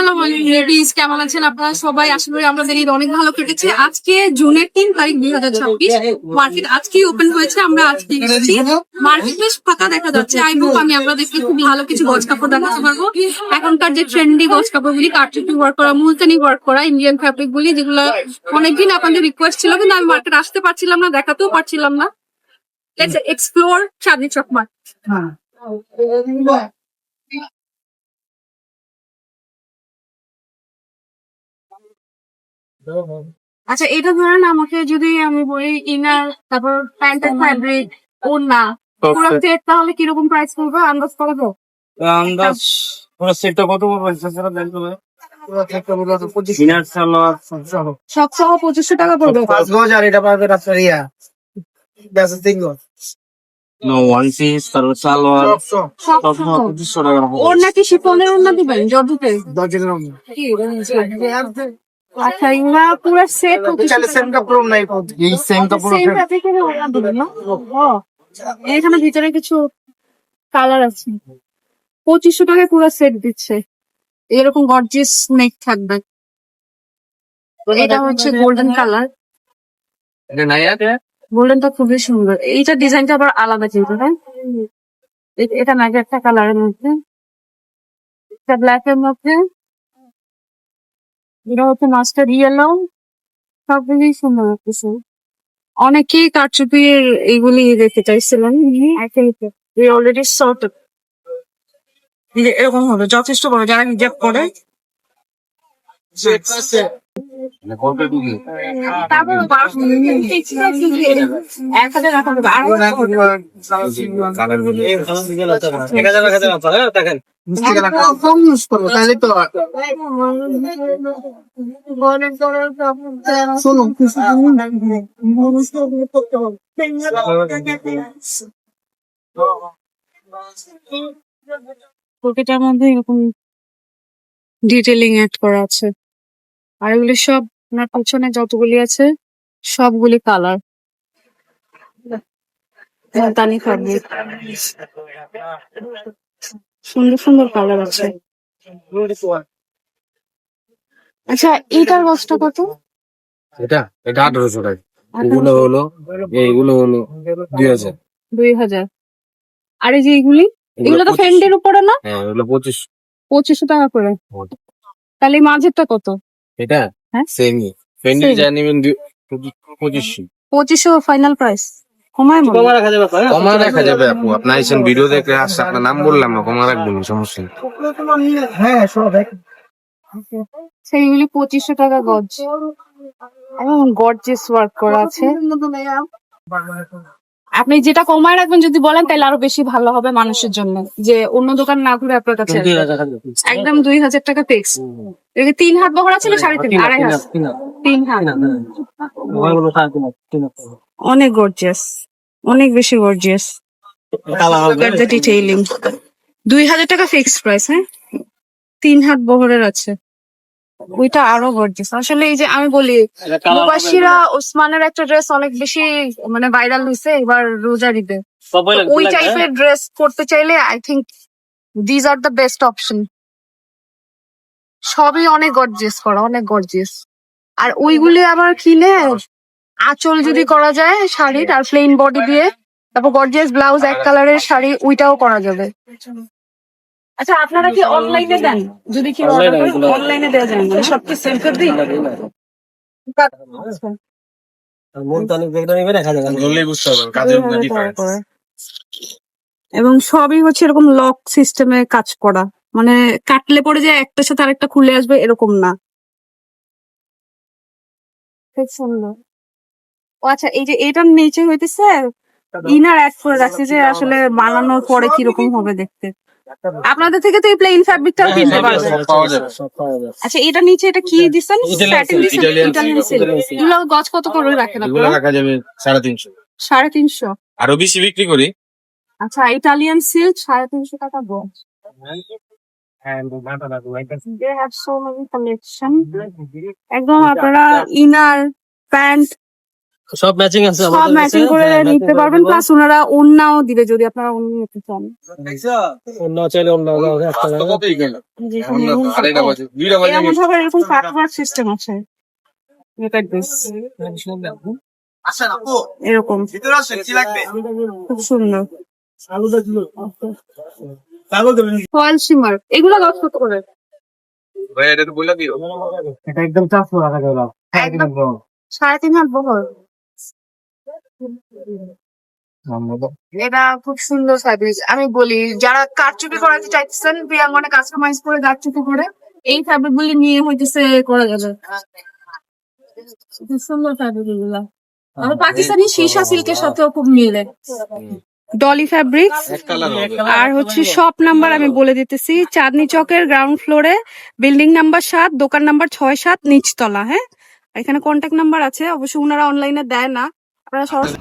আসসালামু আলাইকুম লেডিস, কেমন আছেন আপনারা সবাই? আশা করি আপনাদের ঈদ অনেক ভালো কেটেছে। আজকে জুনের 3 তারিখ 2026, মার্কেট আজকেই ওপেন হয়েছে। আমরা আজকে এসেছি, মার্কেট বেশ ফাঁকা দেখা যাচ্ছে। আই হোপ আমি আপনাদেরকে খুব ভালো কিছু গজ কাপড় দেখাতে পারবো। এখনকার যে ট্রেন্ডি গজ কাপড় গুলি, কাটচুপি ওয়ার্ক করা, মুলতানি ওয়ার্ক করা, ইন্ডিয়ান ফ্যাব্রিক গুলি, যেগুলো অনেকদিন আপনাদের রিকোয়েস্ট ছিল, কিন্তু আমি মার্কেট আসতে পারছিলাম না, দেখাতেও পারছিলাম না। Let's explore Chandni Chowk market. আচ্ছা, এটা ধরেন আমাকে যদি আমি বলি ইনার, তারপর প্যান্টের ফ্যাব্রিক, ওড়না, পুরো সেট, তাহলে কিরকম প্রাইস পড়বে আন্দাজ করা যাবে? আন্দাজ পুরো সেটটা কত পড়বে সেটা দেখতে হবে। পুরো সেটটা পুরো 25 মিনিট সালোয়ার সব সহ 2500 টাকা পড়বে। 5 গজ আর এটা পাবে রাস্তা রিয়া that's a thing no one piece তারপর সালোয়ার সব সব সহ। 2500 টাকা রাখবো। ওড়না কি শিফনের ওড়না দিবেন জর্জেটের? দর্জনের রং কি আচ্ছা, ইনা পুরো সেট চলে সেম কাপড় নাই এই সেম কাপড় সেম ফ্যাব্রিকের ওড়না দিবেন না? ও, এখানে ভিতরে কিছু কালার আছে। 2500 টাকায় পুরো সেট দিচ্ছে। এরকম গর্জিয়াস নেক থাকবে। এটা হচ্ছে গোল্ডেন কালার। এটা নাই আছে গোল্ডেনটা খুবই সুন্দর। এইটা ডিজাইনটা আবার আলাদা কিন্তু, হ্যাঁ। এটা নাকি একটা কালারের মধ্যে, এটা ব্ল্যাক এর মধ্যে, এটা হচ্ছে মাস্টার ইয়েলো। সবগুলোই সুন্দর লাগতেছে। অনেকেই কারচুপির এইগুলি দেখতে চাইছিলেন। অলরেডি সর্ট এরকম হবে, যথেষ্ট বড় যারা হিজাব করে। কত দিবি তারপর 1000 রাখা যাবে। আরো কালার গুলো 1000 রাখা যাবে দেখেন কম ইউজ করবো তাহলে তো শোনো পকেটের মধ্যে এরকম ডিটেলিং অ্যাড করা আছে। আর এগুলি সব আপনার পিছনে যতগুলি আছে সবগুলি কালার, মুলতানি ফ্যাব্রিক, সুন্দর সুন্দর কালার আছে। আচ্ছা, এটার কষ্ট কত? এটা এটা 1800 টাকা এইগুলো হলো 2000 2000। আর এই যে এগুলি, এগুলো তো 2500 ফ্রেন্ডের উপরে না? হ্যাঁ এগুলো 2500 2500 টাকা করে। তাহলে এই মাঝেরটা কত? এটা হ্যাঁ সেমি ফেন্ডি Same। যা নেবেন 2500 2500 ফাইনাল প্রাইস। কমায় মনে হয়। কমা রাখা যাবে আপু আপনার আইসেন ভিডিও দেখে আসছে আপনার নাম বললাম না কমা রাখবেন সমস্যা নেই হ্যাঁ সব সেইগুলি 2500 টাকা গজ। এবং গর্জিয়াস ওয়ার্ক করা আছে। আপনি যেটা কমায় রাখবেন যদি বলেন তাহলে আরো বেশি ভালো হবে মানুষের জন্য, যে অন্য দোকান না ঘুরে আপনার কাছে আসবে। একদম 2000 টাকা ফিক্স। 3 হাত বহরা ছিল, 3.5 আড়াই হাত, 3 হাত। অনেক গর্জিয়াস, অনেক বেশি গর্জিয়াস। ডিটেইলিং 2000 টাকা ফিক্স প্রাইস। হ্যাঁ, 3 হাত বহরের আছে। ওইটা আরো গর্জিয়াস। আসলে এই যে আমি বলি, মুবাশিরা ওসমানের একটা ড্রেস অনেক বেশি মানে ভাইরাল হয়েছে এবার রোজার ঈদে। ওই টাইপের ড্রেস করতে চাইলে I think these are the best option. সবই অনেক গর্জিয়াস করা, অনেক গর্জিয়াস। আর ওইগুলি আবার কিনে আঁচল যদি করা যায় শাড়ির, আর প্লেন বডি দিয়ে, তারপর গর্জিয়াস ব্লাউজ এক কালারের শাড়ি, ওইটাও করা যাবে। আচ্ছা, আপনারা কি অনলাইনে দেন? যদি কি অনলাইনে দেওয়া যায় না, সব কি সেল করে দিই? এবং সবই হচ্ছে এরকম লক সিস্টেমে কাজ করা, মানে কাটলে পরে যে একটার সাথে আরেকটা খুলে আসবে এরকম না। খুব সুন্দর। ও আচ্ছা, এই যে এটার নিচে হইতেছে ইনার অ্যাড করে রাখছি, যে আসলে বানানোর পরে কিরকম হবে দেখতে। আপনাদের থেকে তো এই প্লেন ফ্যাব্রিকটাও কিনতে পারবেন। আচ্ছা, এটা নিচে এটা কি দিছেন? স্যাটিন দিছেন, ইটালিয়ান সিল্ক। এগুলো গজ কত করে রাখেন এগুলো আপনারা? রাখা যাবে 350 350। আরো বেশি বিক্রি করি আচ্ছা, ইটালিয়ান সিল্ক 350 টাকা গজ। They have so many collection. একদম আপনারা ইনার, প্যান্ট, সব ম্যাচিং আছে সব ম্যাচিং করে নিতে পারবেন, প্লাস ওনারা ওন্নাও দিবে যদি আপনারা ওন্না নিতে চান। অন্য চাইলে অন্য এর মধ্যে আবার এরকম কাটওয়ার্ক সিস্টেম আছে, এটা বেশ এরকম খুব সুন্দর ফয়েল শিমার। এগুলো লস কত করে? এটা একদম 400 টাকা করে দাও। একদম 3.5 হাত বহর। এটা খুব সুন্দর ফ্যাব্রিক। আমি বলি যারা কারচুপি করাতে চাইতেছেন প্রিয়াঙ্গনে কাস্টমাইজ করে কারচুপি করে এই ফ্যাব্রিক গুলি নিয়ে হইতেছে করা যাবে। খুব সুন্দর ফ্যাব্রিক এগুলা। আর পাকিস্তানি সীসা সিল্কের সাথেও খুব মিলে। ডলি ফ্যাব্রিক আর হচ্ছে শপ নাম্বার আমি বলে দিতেছি, চাঁদনি চকের গ্রাউন্ড ফ্লোরে, বিল্ডিং নাম্বার 7, দোকান নাম্বার 6-7, নিচতলা। হ্যাঁ, এখানে কন্ট্যাক্ট নাম্বার আছে, অবশ্য ওনারা অনলাইনে দেয় না, আপনারা সরাসরি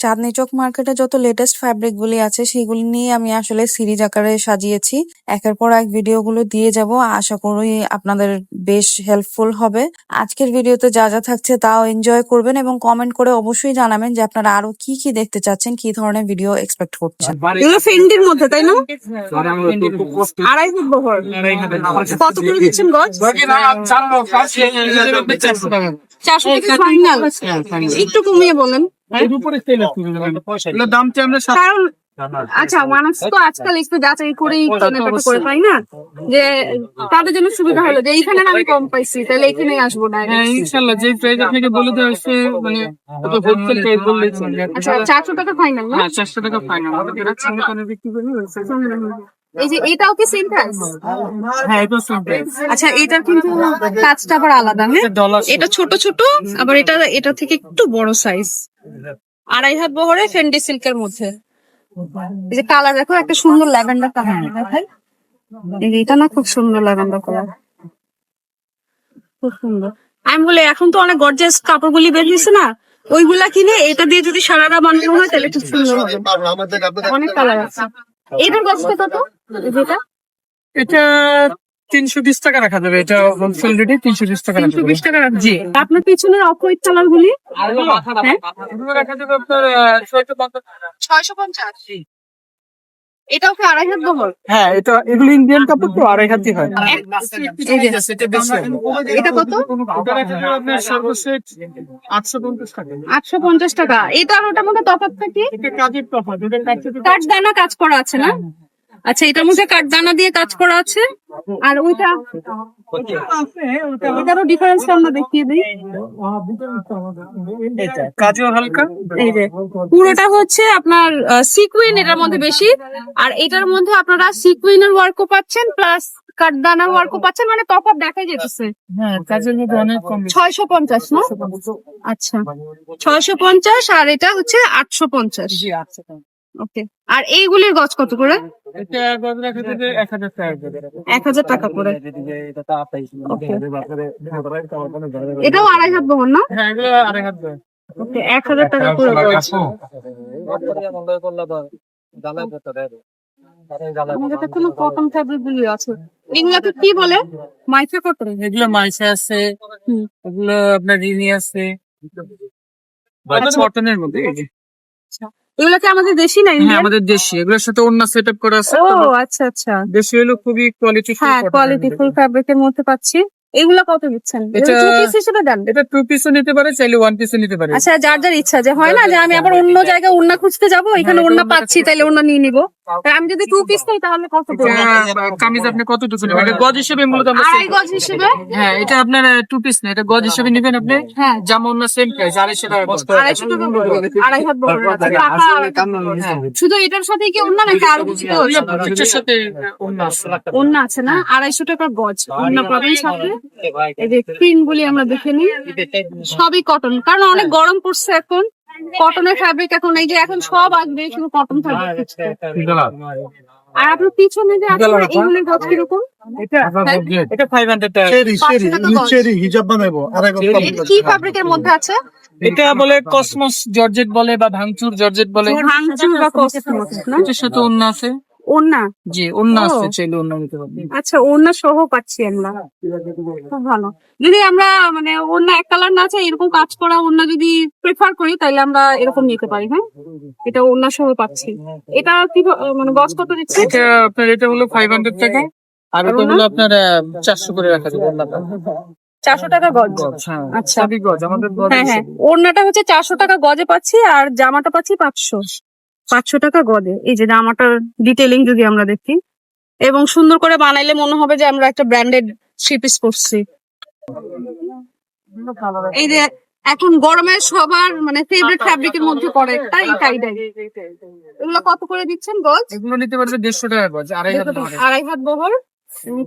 চাঁদনি চক মার্কেটে যত লেটেস্ট ফ্যাব্রিক গুলি আছে সেগুলি নিয়ে আমি আসলে সিরিজ আকারে সাজিয়েছি। একের পর এক ভিডিওগুলো দিয়ে যাব, আশা করি আপনাদের বেশ হেল্পফুল হবে। আজকের ভিডিওতে যা যা থাকছে তাও এনজয় করবেন এবং কমেন্ট করে অবশ্যই জানাবেন যে আপনারা আরো কি কি দেখতে চাচ্ছেন, কি ধরনের ভিডিও এক্সপেক্ট করছেন। এগুলো ফেন্ডির মধ্যে, তাই না? 2.5 ফুট বহর। কত করে দিচ্ছেন গজ? 400 টাকা ফাইনাল। একটু কমিয়ে বলেন। কারণ আচ্ছা, মানুষ তো আজকাল একটু যাচাই করেই কেনাকাটা করে, তাই না? যে তাদের জন্য সুবিধা হলো যে এইখানে আমি কম পাইছি, তাহলে এখানেই আসবো না। ইনশাআল্লাহ যে প্রাইস আপনাকে বলে দেওয়া হয়েছে, মানে কত হোলসেল প্রাইস বললেই চলে। আচ্ছা, 400 টাকা ফাইনাল না? হ্যাঁ, 400 টাকা ফাইনাল। আমাদের এখানে দোকানে বিক্রি করি এই যে এটাও কি সেম প্রাইস? হ্যাঁ, এটা সেম প্রাইস। আচ্ছা, এটার কিন্তু কাজটা আবার আলাদা। হ্যাঁ, এটা ছোট ছোট, আবার এটা থেকে একটু বড় সাইজ। 2.5 হাত বহরে ফেন্ডি সিল্কের মধ্যে। এই যে কালার দেখো, একটা সুন্দর ল্যাভেন্ডার কালার দেখাই। এটা না খুব সুন্দর ল্যাভেন্ডার কালার, খুব সুন্দর। আমি বলি এখন তো অনেক গর্জিয়াস কাপড়গুলি বের হয়েছে না, ওইগুলা কিনে এটা দিয়ে যদি সারাটা বানানো হয় তাহলে খুব সুন্দর হবে। অনেক কালার আছে। এটার কষ্ট কত? যেটা এটা 320 টাকা রাখা যাবে। এটা হোলসেল রেটে 320 টাকা রাখা যাবে। 320 টাকা রাখা। জি, আপনার পিছনের অফ হোয়াইট কালার গুলি এগুলো রাখা যাবে আপনার 650। এটাও কি 2.5 হাত বহর? হ্যাঁ, এটা এগুলো ইন্ডিয়ান কাপড় তো 2.5 হাতই হয়। এই যে এটা বেশি হবে। এটা কত? এটা রাখা যাবে আপনার সর্বশেষ 850 টাকা। 850 টাকা। এটা আর ওটার মধ্যে তফাৎটা কি? এটা কাজের তফাৎ। এটা কাজের কাঠদানা কাজ করা আছে না? আচ্ছা, এটার মধ্যে কাঠদানা দিয়ে কাজ করা আছে। আর ওইটা এটারও ডিফারেন্সটা আমরা দেখিয়ে দিই। কাজও হালকা। এই যে পুরোটা হচ্ছে আপনার সিকুইন এটার মধ্যে বেশি, আর এটার মধ্যে আপনারা সিকুইনের ওয়ার্কও পাচ্ছেন প্লাস কাঠদানার ওয়ার্কও পাচ্ছেন, মানে তফাৎ দেখাই যেতেছে। হ্যাঁ, কাজের মধ্যে অনেক কম। 650 না? আচ্ছা, 650 আর এটা হচ্ছে 850। জি, আচ্ছা। ওকে। আর এইগুলির গজ কত করে? এটা গজ রাখা যাবে 1000 টাকা করে। 1000 টাকা করে। এটাও 2.5 হাত বহর না? হ্যাঁ, এগুলো 2.5 হাত দেয়। ওকে, 1000 টাকা করে গজ। আমাদের কাছে কোনো কটন ফ্যাব্রিক গুলি আছে। এগুলাকে কি বলে? Micro cotton. এগুলো মাইসা আছে, এগুলো আপনার রিনি আছে, কটনের মধ্যে। এই যে এগুলাকে আমাদের দেশি না হ্যাঁ, ইন্ডিয়ান? আমাদের দেশি। এগুলোর সাথে অন্য সেট আপ করা আছে। ও আচ্ছা আচ্ছা। দেশি হলো খুবই কোয়ালিটি। হ্যাঁ, কোয়ালিটি ফুল ফ্যাব্রিকের মধ্যে পাচ্ছি। এগুলা কত দিচ্ছেন? এটা- টু পিস হিসেবে দেন? এটা 2 পিসও নিতে পারে, চাইলে 1 পিসও নিতে পারে। আচ্ছা, যার যার ইচ্ছা, যে হয় না যে আমি আবার অন্য জায়গায় ওন্না খুঁজতে যাব, এখানে ওন্না পাচ্ছি তাইলে ওন্না নিয়ে নিবো। আর আমি যদি 2 পিস চাই তাহলে কত পড়বে? কামিজ আপনি কতটুকু নেবেন? এটা গজ হিসেবে মূলত আমরা 2.5 গজ হিসেবে? হ্যাঁ, এটা আপনার 2 পিস না, এটা গজ হিসেবে নেবেন আপনি। হ্যাঁ, যেমন না সেম প্রাইস 250 টাকা গজ। 250 টাকা করে। 2.5 হাত বহর আছে। টাকা শুধু এটার সাথে কি ওন্না নাকি আরো কিছু আছে? এটার সাথে অন্য আছে। ওন্না আছে না? 250 টাকা গজ ওন্না পাবেন সাথে। এই যে প্রিন্ট গুলি আমরা দেখে নিই, সবই কটন, কারণ অনেক গরম পড়ছে এখন। কটনের ফ্যাব্রিক এখন এই যে এখন সব আসবে শুধু কটন ফ্যাব্রিক। আর আপনার পিছনে যে আছে এগুলির গজ কিরকম? এটা 500 টাকা। হিজাব বানাইবো আর এটা কি ফ্যাব্রিকের মধ্যে আছে? এটা বলে কসমস জর্জেট বলে বা ভাঙচুর জর্জেট বলে। ভাঙচুর বা কসমস না? এটার সাথে অন্য আছে। ওড়না, জি অন্য ও। আসছে, চাইলে অন্য নিতে পারবেন। আচ্ছা ওড়না সহ পাচ্ছি আমরা, খুব ভালো। যদি আমরা মানে ওড়না এক কালার না চাই, এরকম কাজ করা ওড়না যদি প্রেফার করি, তাহলে আমরা এরকম নিতে পারি। হ্যাঁ, এটা ওড়না সহ পাচ্ছি। এটা কি মানে গজ কত দিচ্ছে? এটা আপনার এটা হলো 500 টাকা, আর এটা হলো আপনার 400 করে রাখা যাবে অন্যটা। 400 টাকা গজ। গজ, হ্যাঁ আচ্ছা। সবই গজ, আমাদের গজ হ্যাঁ হ্যাঁ, ওড়নাটা হচ্ছে 400 টাকা গজে পাচ্ছি, আর জামাটা পাচ্ছি 500 টাকা গজে। এই যে জামাটার ডিটেলিং যদি আমরা দেখি, এবং সুন্দর করে বানাইলে মনে হবে যে আমরা একটা ব্র্যান্ডেড থ্রি পিস করছি। এই যে এখন গরমের সবার মানে ফেভারিট ফ্যাব্রিকের মধ্যে পড়ে একটা এই টাই ডাই। এগুলো কত করে দিচ্ছেন গজ? এগুলো নিতে পারবে 150 টাকা গজ, আড়াই হাত ধরে। আড়াই হাত বহর,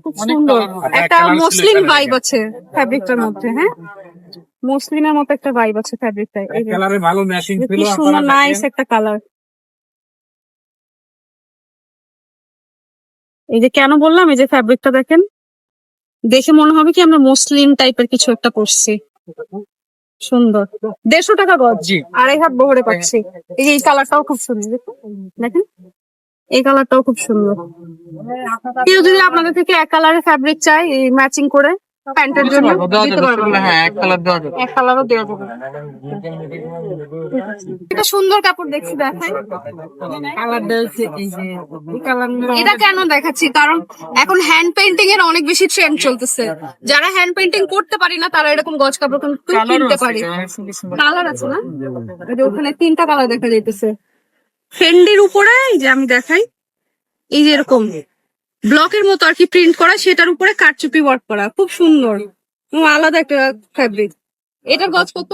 খুব অনেক সুন্দর। colour হবে। একটা colour ছিল মসলিন এখানে। ভাইব আছে ফ্যাব্রিকটার মধ্যে। হ্যাঁ, মসলিনের মতো একটা ভাইব আছে ফ্যাব্রিকটায়। এই যে কালারে ভালো ম্যাচিং ছিল, কি সুন্দর নাইস একটা কালার। এই যে কেন বললাম, এই যে ফ্যাব্রিকটা দেখেন, দেখে মনে হবে কি আমরা মসলিন টাইপের কিছু একটা পরছি। সুন্দর। 150 টাকা গজ, জি। আড়াই হাত বহরে পাচ্ছি। এই যে এই কালারটাও খুব সুন্দর, দেখেন এই কালারটাও খুব সুন্দর। কেউ যদি আপনাদের থেকে এক কালারের ফ্যাব্রিক চাই ম্যাচিং করে প্যান্টের জন্য দিতে পারবেন। হ্যাঁ এক কালার দেওয়া যাবে। এক কালারও দেওয়া যাবে। এটা সুন্দর কাপড় দেখছি, দেখাই। কালারটা হচ্ছে এই যে এই কালার। এটা কেন দেখাচ্ছি, কারণ এখন হ্যান্ড পেইন্টিং এর অনেক বেশি ট্রেন্ড চলতেছে। যারা হ্যান্ড পেইন্টিং করতে পারি না, তারা এরকম গজ কাপড় কিন্তু কিনতে পারে। কালার আছে না, এই যে ওখানে 3টা কালার দেখা যাইতেছে। ফেন্ডির উপরে এই যে আমি দেখাই, এই যে এরকম ব্লকের মতো আর কি প্রিন্ট করা, সেটার উপরে কারচুপি ওয়ার্ক করা, খুব সুন্দর এবং আলাদা একটা ফ্যাব্রিক। এটার গজ কত?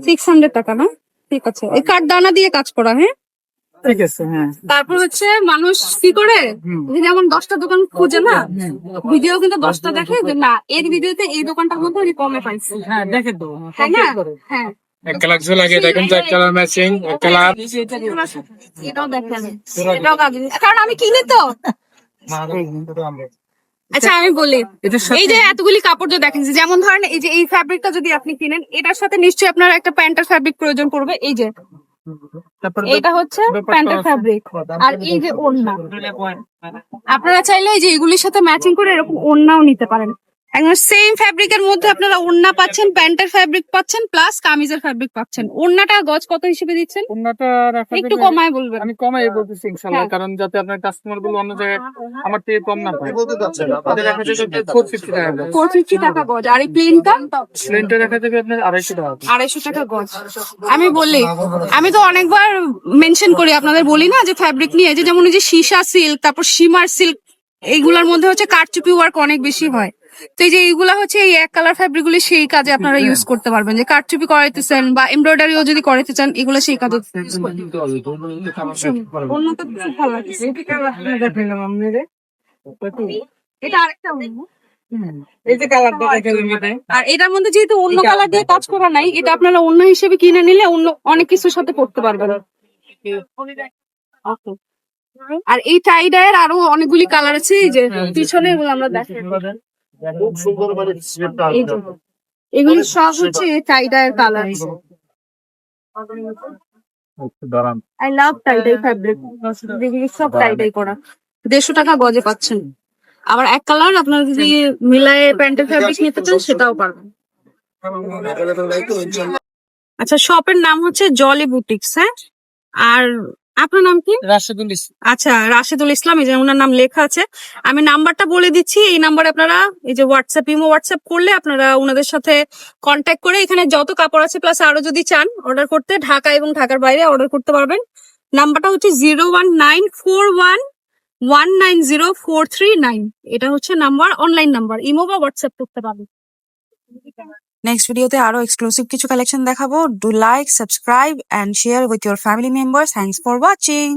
600 টাকা না? ঠিক আছে, এই কাঠ দানা দিয়ে কাজ করা। হ্যাঁ, ঠিক আছে, হ্যাঁ। তারপর হচ্ছে মানুষ কি করে, যে যেমন 10টা দোকান খুঁজে না, ভিডিও কিন্তু 10টা দেখে যে না এর ভিডিওতে এই দোকানটার মধ্যে উনি কমে পাইছে, হ্যাঁ দেখে তো, তাই না? হ্যাঁ, এক কালার ঝোল লাগে, দেখেন যে এক কালার ম্যাচিং, এক কালার। এটাও দেখেন, এটাও কাজে, কারণ আমি কিনি তো। আচ্ছা আমি বলি, এটার সাথে এই যে এতগুলি কাপড় যে দেখেন, যেমন ধরেন এই যে এই ফ্যাব্রিকটা যদি আপনি কিনেন, এটার সাথে নিশ্চয়ই আপনার একটা প্যান্টের ফ্যাব্রিক প্রয়োজন পড়বে। এই যে তারপর এটা হচ্ছে প্যান্টের ফ্যাব্রিক, আর এই যে ওড়না। আপনারা চাইলে এই যে এগুলির সাথে ম্যাচিং করে এরকম ওড়নাও নিতে পারেন। একদম সেম ফ্যাব্রিকের মধ্যে আপনারা ওড়না পাচ্ছেন, প্যান্টের ফ্যাব্রিক পাচ্ছেন, প্লাস কামিজের ফ্যাব্রিক পাচ্ছেন। ওড়নাটা গজ কত হিসেবে দিচ্ছেন? ওন্নাটা রাখা একটু যাবে। কমায় বলবেন। আমি কমাই বলতেছি ইনশাআল্লাহ, হ্যাঁ। কারণ যাতে আপনার কাস্টমার গুলো অন্য জায়গায় আমার থেকে কম না পায়। এটা রাখা যাবে 450 টাকা গজ। 450 টাকা গজ, আর এই প্লেনটা প্লেনটা রাখা যাবে আপনার 250 টাকা। 250 টাকা গজ। আমি বলি, আমি তো অনেকবার মেনশন করি আপনাদের, বলি না যে ফ্যাব্রিক নিয়ে, যে যেমন এই যে সীসা সিল্ক, তারপর শিমার সিল্ক, এইগুলোর মধ্যে হচ্ছে কারচুপি ওয়ার্ক অনেক বেশি হয়। তো এই যে এইগুলা হচ্ছে এই এক কালার ফ্যাব্রিক গুলি সেই কাজে আপনারা ইউজ করতে পারবেন, যে কারচুপি করাইতেছেন বা এমব্রয়ডারিও যদি করাইতে চান, এগুলো সেই কাজে use করতে পারবেন। অন্যটা খুব ভালো লাগছে। এটা আরেকটা অন্য। এই যে কালারটা দেখেন, আর এটার মধ্যে যেহেতু অন্য কালার দিয়ে কাজ করা নাই, এটা আপনারা অন্য হিসেবে কিনে নিলে অন্য অনেক কিছুর সাথে পড়তে পারবেন। Okay. আর এই টাই ডায়ের আরো অনেকগুলি কালার আছে, এই যে পিছনে এগুলো আমরা দেখাই। এই যে এগুলি সব হচ্ছে টাই ডায়ের colour. I love tie dye fabric, এগুলি সব টাই ডাই করা। 150 টাকা গজে পাচ্ছেন। আবার এক কালার আপনারা যদি মিলায়ে প্যান্টের ফ্যাব্রিক নিতে চান, সেটাও পারবেন। আচ্ছা, শপের নাম হচ্ছে জলি বুটিক্স। হ্যাঁ, আর আপনার নাম কি? রাশেদুল ইসলাম। আচ্ছা, রাশেদুল ইসলাম, এই যে ওনার নাম লেখা আছে। আমি নাম্বারটা বলে দিচ্ছি, এই নাম্বারে আপনারা এই যে হোয়াটসঅ্যাপ করলে আপনারা ওনাদের সাথে কন্ট্যাক্ট করে এখানে যত কাপড় আছে প্লাস আরো যদি চান অর্ডার করতে, ঢাকা এবং ঢাকার বাইরে অর্ডার করতে পারবেন। নাম্বারটা হচ্ছে 01941190439। এটা হচ্ছে নাম্বার, অনলাইন নাম্বার, ইমো বা হোয়াটসঅ্যাপ করতে পারবেন। নেক্সট ভিডিওতে আরো এক্সক্লুসিভ কিছু কালেকশন দেখাবো। Do like, subscribe and share with your family members. Thanks for watching.